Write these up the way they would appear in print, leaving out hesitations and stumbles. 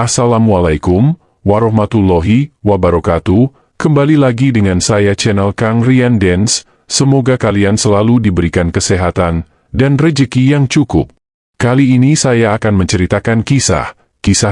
Assalamualaikum warahmatullahi wabarakatuh. Kembali lagi dengan saya channel Kang Rian Dance. Semoga kalian selalu diberikan kesehatan dan rezeki yang cukup. Kali ini saya akan menceritakan kisah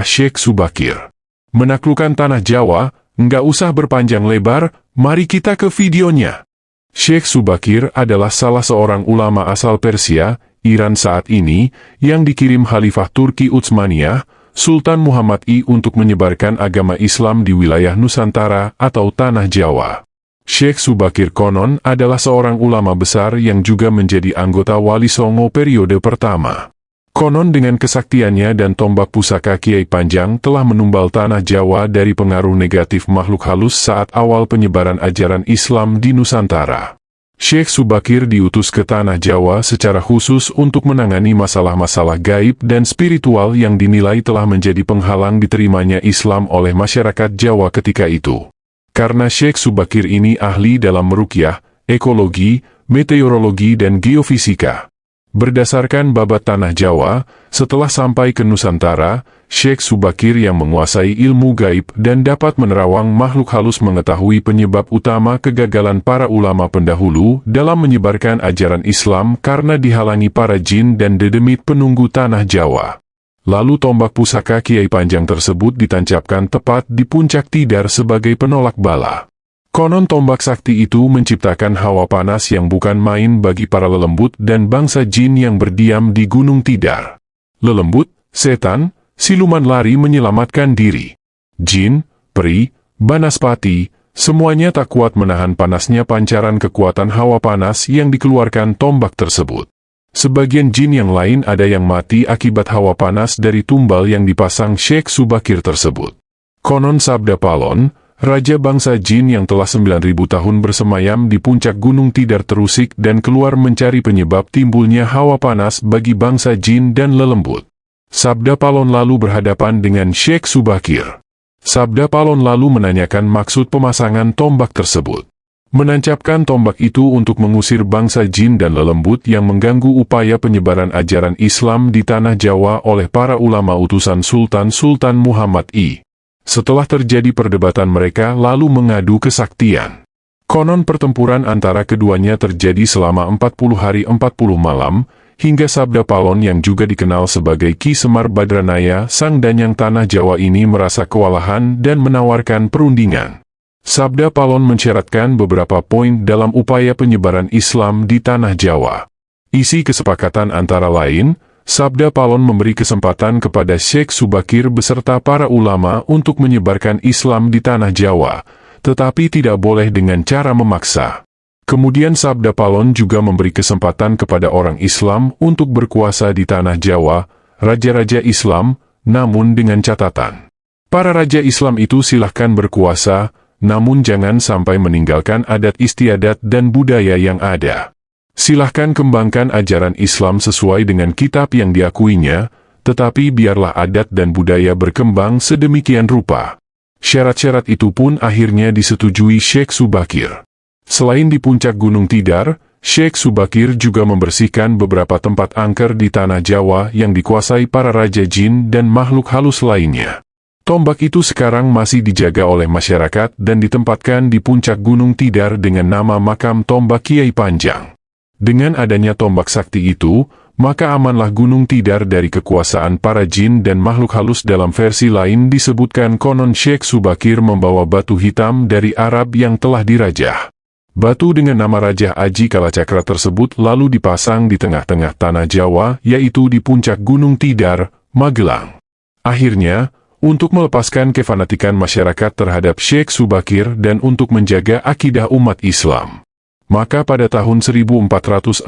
Syekh Subakir menaklukkan tanah Jawa. Nggak usah berpanjang lebar, mari kita ke videonya. Syekh Subakir adalah salah seorang ulama asal Persia, Iran saat ini, yang dikirim Khalifah Turki Utsmaniyah, Sultan Muhammad I untuk menyebarkan agama Islam di wilayah Nusantara atau Tanah Jawa. Syekh Subakir konon adalah seorang ulama besar yang juga menjadi anggota Wali Songo periode pertama. Konon dengan kesaktiannya dan tombak pusaka Kiai Panjang telah menumbal Tanah Jawa dari pengaruh negatif makhluk halus saat awal penyebaran ajaran Islam di Nusantara. Syekh Subakir diutus ke Tanah Jawa secara khusus untuk menangani masalah-masalah gaib dan spiritual yang dinilai telah menjadi penghalang diterimanya Islam oleh masyarakat Jawa ketika itu. Karena Syekh Subakir ini ahli dalam meruqyah, ekologi, meteorologi dan geofisika. Berdasarkan babat Tanah Jawa, setelah sampai ke Nusantara, Syekh Subakir yang menguasai ilmu gaib dan dapat menerawang makhluk halus mengetahui penyebab utama kegagalan para ulama pendahulu dalam menyebarkan ajaran Islam karena dihalangi para jin dan dedemit penunggu Tanah Jawa. Lalu tombak pusaka Kiai Panjang tersebut ditancapkan tepat di puncak Tidar sebagai penolak bala. Konon tombak sakti itu menciptakan hawa panas yang bukan main bagi para lelembut dan bangsa jin yang berdiam di Gunung Tidar. Lelembut, setan, siluman lari menyelamatkan diri. Jin, peri, banaspati, semuanya tak kuat menahan panasnya pancaran kekuatan hawa panas yang dikeluarkan tombak tersebut. Sebagian jin yang lain ada yang mati akibat hawa panas dari tumbal yang dipasang Syekh Subakir tersebut. Konon sabda Palon, raja bangsa jin yang telah 9.000 tahun bersemayam di puncak Gunung Tidar terusik dan keluar mencari penyebab timbulnya hawa panas bagi bangsa jin dan lelembut. Sabda Palon lalu berhadapan dengan Syekh Subakir. Sabda Palon lalu menanyakan maksud pemasangan tombak tersebut. Menancapkan tombak itu untuk mengusir bangsa jin dan lelembut yang mengganggu upaya penyebaran ajaran Islam di Tanah Jawa oleh para ulama utusan Sultan Muhammad I. Setelah terjadi perdebatan mereka lalu mengadu kesaktian. Konon pertempuran antara keduanya terjadi selama 40 hari 40 malam, hingga sabda Palon yang juga dikenal sebagai Ki Semar Badranaya sang danyang Tanah Jawa ini merasa kewalahan dan menawarkan perundingan. Sabda Palon mensyaratkan beberapa poin dalam upaya penyebaran Islam di Tanah Jawa. Isi kesepakatan antara lain, sabda Palon memberi kesempatan kepada Syekh Subakir beserta para ulama untuk menyebarkan Islam di Tanah Jawa, tetapi tidak boleh dengan cara memaksa. Kemudian sabda Palon juga memberi kesempatan kepada orang Islam untuk berkuasa di Tanah Jawa, raja-raja Islam, namun dengan catatan. Para raja Islam itu silahkan berkuasa, namun jangan sampai meninggalkan adat istiadat dan budaya yang ada. Silahkan kembangkan ajaran Islam sesuai dengan kitab yang diakuinya, tetapi biarlah adat dan budaya berkembang sedemikian rupa. Syarat-syarat itu pun akhirnya disetujui Syekh Subakir. Selain di puncak Gunung Tidar, Syekh Subakir juga membersihkan beberapa tempat angker di Tanah Jawa yang dikuasai para raja jin dan makhluk halus lainnya. Tombak itu sekarang masih dijaga oleh masyarakat dan ditempatkan di puncak Gunung Tidar dengan nama makam tombak Kiai Panjang. Dengan adanya tombak sakti itu, maka amanlah Gunung Tidar dari kekuasaan para jin dan makhluk halus. Dalam versi lain disebutkan konon Syekh Subakir membawa batu hitam dari Arab yang telah dirajah. Batu dengan nama Raja Aji Kalacakra tersebut lalu dipasang di tengah-tengah Tanah Jawa, yaitu di puncak Gunung Tidar, Magelang. Akhirnya, untuk melepaskan kefanatikan masyarakat terhadap Syekh Subakir dan untuk menjaga akidah umat Islam, maka pada tahun 1462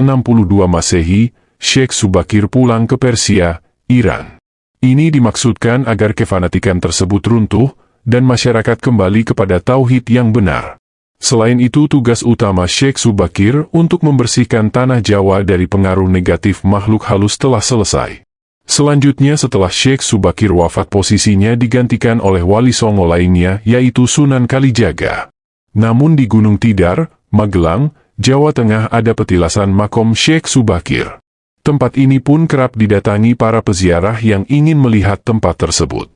Masehi, Syekh Subakir pulang ke Persia, Iran. Ini dimaksudkan agar kefanatikan tersebut runtuh, dan masyarakat kembali kepada tauhid yang benar. Selain itu tugas utama Syekh Subakir untuk membersihkan Tanah Jawa dari pengaruh negatif makhluk halus telah selesai. Selanjutnya setelah Syekh Subakir wafat posisinya digantikan oleh Wali Songo lainnya yaitu Sunan Kalijaga. Namun di Gunung Tidar, Magelang, Jawa Tengah ada petilasan makom Syekh Subakir. Tempat ini pun kerap didatangi para peziarah yang ingin melihat tempat tersebut.